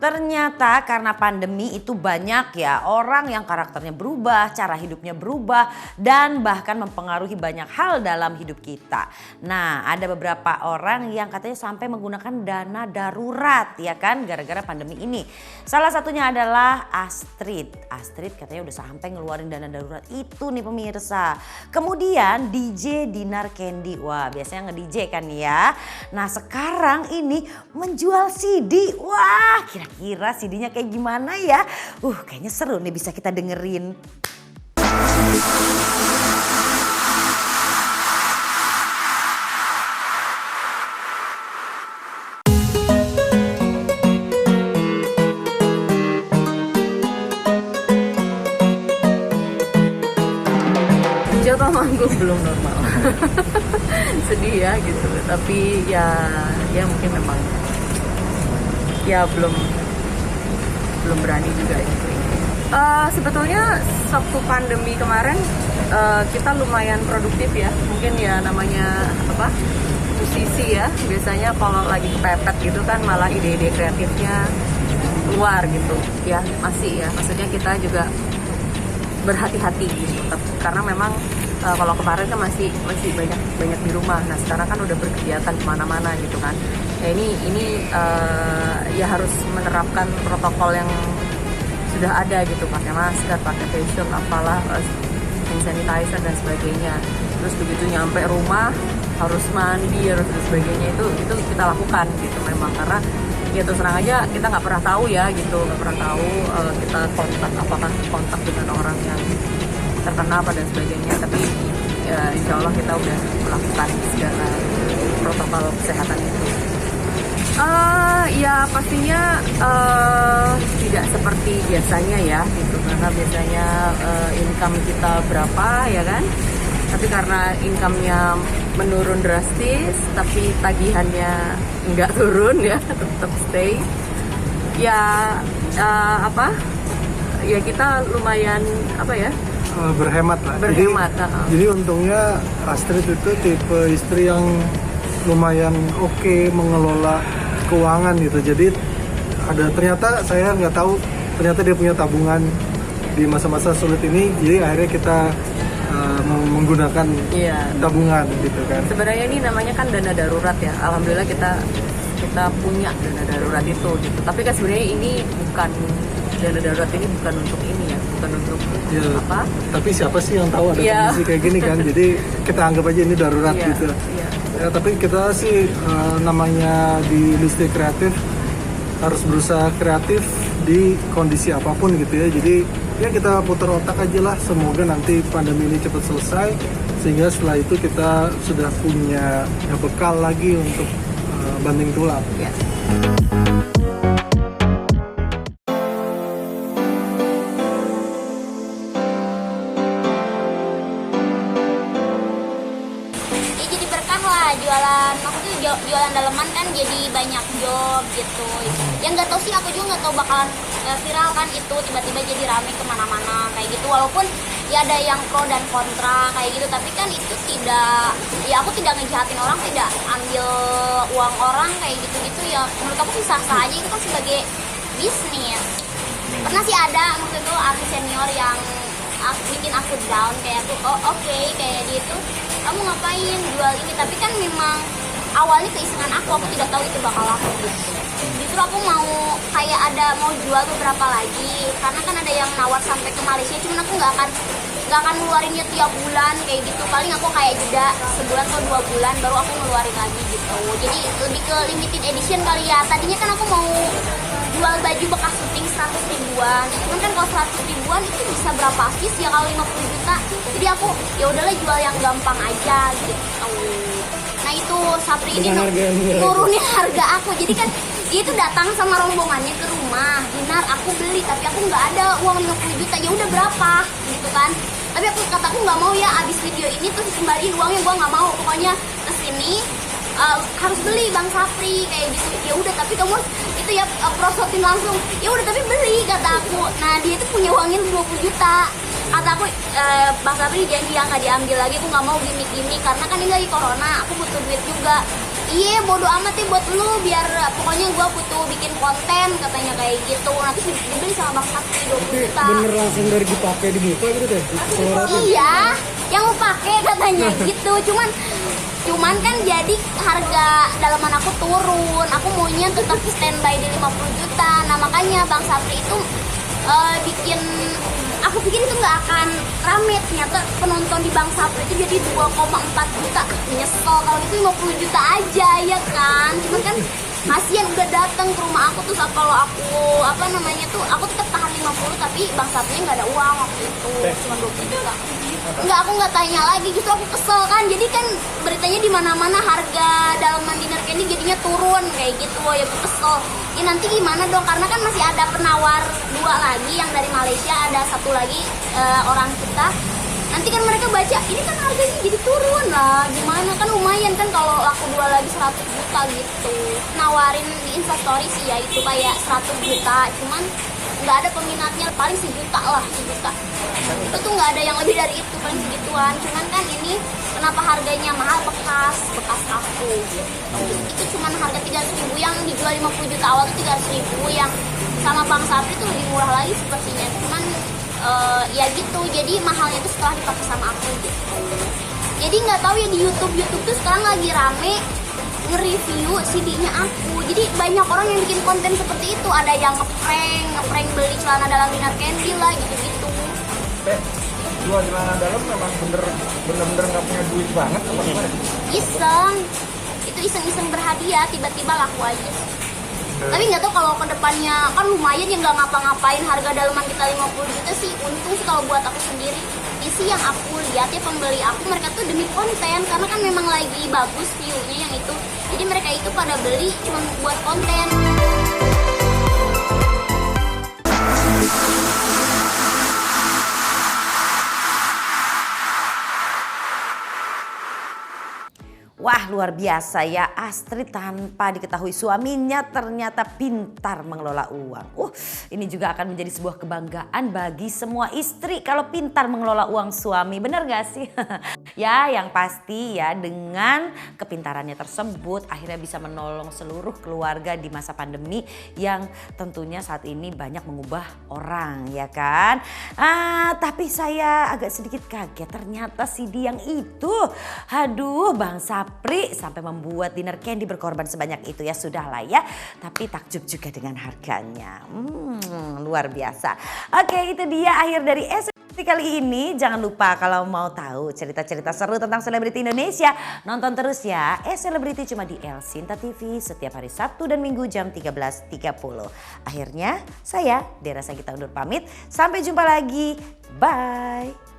Ternyata karena pandemi itu banyak ya orang yang karakternya berubah, cara hidupnya berubah dan bahkan mempengaruhi banyak hal dalam hidup kita. Nah, ada beberapa orang yang katanya sampai menggunakan dana darurat ya kan gara-gara pandemi ini. Salah satunya adalah Astrid. Astrid katanya udah sampai ngeluarin dana darurat itu nih pemirsa. Kemudian DJ Dinar Candy. Wah, biasanya nge-DJ kan ya. Nah, sekarang ini menjual CD. Wah, kira-kira CD-nya kayak gimana ya? Kayaknya seru nih bisa kita dengerin. Jatuh manggung belum normal. Sedih ya gitu. Tapi ya mungkin memang ya belum berani juga gitu. Sebetulnya waktu pandemi kemarin kita lumayan produktif ya. Mungkin ya namanya musisi ya. Biasanya kalau lagi kepepet gitu kan malah ide-ide kreatifnya keluar gitu. Ya masih ya. Maksudnya kita juga berhati-hati gitu. Karena memang kalau kemarin kan masih banyak di rumah. Nah sekarang kan udah berkegiatan kemana-mana gitu kan. Ya ini ya harus menerapkan protokol yang sudah ada gitu, pakai masker, pakai face shield, apalah, hand sanitizer dan sebagainya. Terus begitu nyampe rumah harus mandi, harus dan sebagainya itu kita lakukan gitu memang karena ya terus terang aja kita nggak pernah tahu ya gitu, nggak pernah tahu kita kontak dengan orang yang terkena apa dan sebagainya. Tapi ya, insya Allah kita udah melakukan segala protokol kesehatan itu. Ya pastinya tidak seperti biasanya ya gitu, karena biasanya income kita berapa ya kan, tapi karena income-nya menurun drastis tapi tagihannya nggak turun ya, tetap stay ya. Ya kita lumayan berhemat lah. Jadi untungnya Astrid itu tipe istri yang lumayan oke mengelola keuangan gitu. Jadi ternyata saya nggak tahu ternyata dia punya tabungan di masa-masa sulit ini. Jadi akhirnya kita menggunakan tabungan gitu kan. Sebenarnya ini namanya kan dana darurat ya. Alhamdulillah kita punya dana darurat itu gitu. Tapi kan sebenarnya ini dana darurat ini bukan untuk ini ya, bukan untuk apa? Tapi siapa sih yang tahu ada kondisi kayak gini kan? Jadi kita anggap aja ini darurat gitu. Ya, tapi kita sih namanya di industri kreatif harus berusaha kreatif di kondisi apapun gitu ya. Jadi ya kita putar otak aja lah. Semoga nanti pandemi ini cepat selesai sehingga setelah itu kita sudah punya bekal lagi untuk banting tulang. Ya. Jualan, maksudnya jualan daleman kan jadi banyak job gitu. Yang nggak tahu sih, aku juga nggak tahu bakalan viral kan itu tiba-tiba jadi rame kemana-mana kayak gitu. Walaupun ya ada yang pro dan kontra kayak gitu, tapi kan itu tidak, ya aku tidak ngejahatin orang, tidak ambil uang orang kayak gitu-gitu ya. Menurut aku sih sah-sah aja, itu kan sebagai bisnis. Pernah sih ada waktu itu artis senior yang bikin aku down kayak aku, oke, kayak dia itu kamu ngapain jual ini, tapi kan memang awalnya keisengan aku tidak tahu itu bakal laku gitu. Justru aku mau mau jual beberapa lagi karena kan ada yang nawar sampai ke Malaysia, cuman aku nggak akan ngeluarinnya tiap bulan kayak gitu. Paling aku kayak jeda sebulan atau 2 bulan baru aku ngeluarin lagi gitu. Jadi lebih ke limited edition kali ya. Tadinya kan aku mau jual baju bekas syuting 100 ribuan, cuman kan kalau 100 ribuan itu bisa berapa piece ya kalau 50 juta. Jadi aku ya udahlah jual yang gampang aja gitu. Nah itu Sapri ini nurunin harga aku. Jadi kan dia itu datang sama rombongannya ke rumah, Dinar aku beli tapi aku nggak ada uang 50 juta, ya udah berapa gitu kan. Tapi kataku nggak mau ya, abis video ini terus kembaliin uangnya, gua nggak mau. Pokoknya kesini harus beli Bang Sapri kayak gitu. Ya udah tapi kamu itu ya prosotin langsung. Ya udah tapi beli kata aku. Nah dia itu punya uangnya 20 juta. Kata aku Bang Sapri janji yang nggak diambil lagi, aku nggak mau gimmick-gimmick karena kan ini lagi corona, aku butuh duit juga. Iya bodo amat ya buat lu, biar pokoknya gue butuh bikin konten katanya kayak gitu. Nanti dibeli sama Bang Sakti 20 juta. Bener langsung dari dipakai dibuka gitu deh. Iya, yang mau pakai katanya gitu. Cuman kan jadi harga dalaman aku turun. Aku maunya tetap standby di 50 juta. Nah makanya Bang Sapri itu bikin, aku pikir itu nggak akan rame. Ternyata penonton di Bang Sapri itu jadi 2,4 juta. Nyesel kalau itu 50 juta aja ya kan. Cuman kan kasihan udah datang ke rumah aku tuh, kalau aku aku tetap tahan 50 tapi Bang Sapri nggak ada uang waktu itu, cuma 20 juta. Enggak, aku nggak tanya lagi, justru aku kesel kan. Jadi kan beritanya di mana-mana harga dalaman dinner candy jadinya turun kayak gitu. Ya aku kesel. Ya nanti gimana dong, karena kan masih ada penawar 2 lagi yang dari Malaysia, ada 1 lagi orang kita. Nanti kan mereka baca, ini kan harganya jadi turun lah. Gimana kan lumayan kan kalau laku 2 lagi 100 juta gitu. Nawarin di Instastory sih ya itu kayak 100 juta, cuman nggak ada peminatnya, paling 1 juta lah, 1 juta. Itu tuh nggak ada yang lebih dari itu, paling segituan. Cuman kan ini kenapa harganya mahal, bekas aku gitu. Itu cuman harga 300.000, yang dijual 50 juta awal tuh 300.000, yang sama Bang Sapri tuh lebih murah lagi sepertinya. Cuman ya gitu, jadi mahalnya tuh setelah dipakai sama aku gitu. Jadi nggak tahu ya, di YouTube tuh sekarang lagi rame nge-review CD-nya aku. Jadi banyak orang yang bikin konten seperti itu. Ada yang ngeprank beli celana dalam dinner candy lah gitu-gitu. Jual celana dalam memang bener-bener nggak punya duit banget apa gimana? Iseng. Itu iseng-iseng berhadiah, tiba-tiba laku aja. Tapi nggak tahu kalau kedepannya, kan lumayan ya nggak ngapa-ngapain, harga dalaman kita 50 juta sih untung sih kalau buat aku sendiri. Isi yang aku lihat ya, pembeli aku mereka tuh demi konten, karena kan memang lagi bagus view-nya yang itu. Jadi mereka itu pada beli cuma buat konten. Wah, luar biasa ya, Astrid tanpa diketahui suaminya ternyata pintar mengelola uang. Ini juga akan menjadi sebuah kebanggaan bagi semua istri kalau pintar mengelola uang suami, bener gak sih? Ya, yang pasti ya dengan kepintarannya tersebut akhirnya bisa menolong seluruh keluarga di masa pandemi yang tentunya saat ini banyak mengubah orang, ya kan? Tapi saya agak sedikit kaget, ternyata CD yang itu, aduh Bang Sapri sampai membuat dinner candy berkorban sebanyak itu, ya sudahlah ya. Tapi takjub juga dengan harganya. Luar biasa. Oke, itu dia akhir dari kali ini. Jangan lupa kalau mau tahu cerita-cerita seru tentang selebriti Indonesia, nonton terus ya Selebriti cuma di El Sinta TV setiap hari Sabtu dan Minggu jam 13.30. Akhirnya saya Dera Sagita undur pamit. Sampai jumpa lagi. Bye.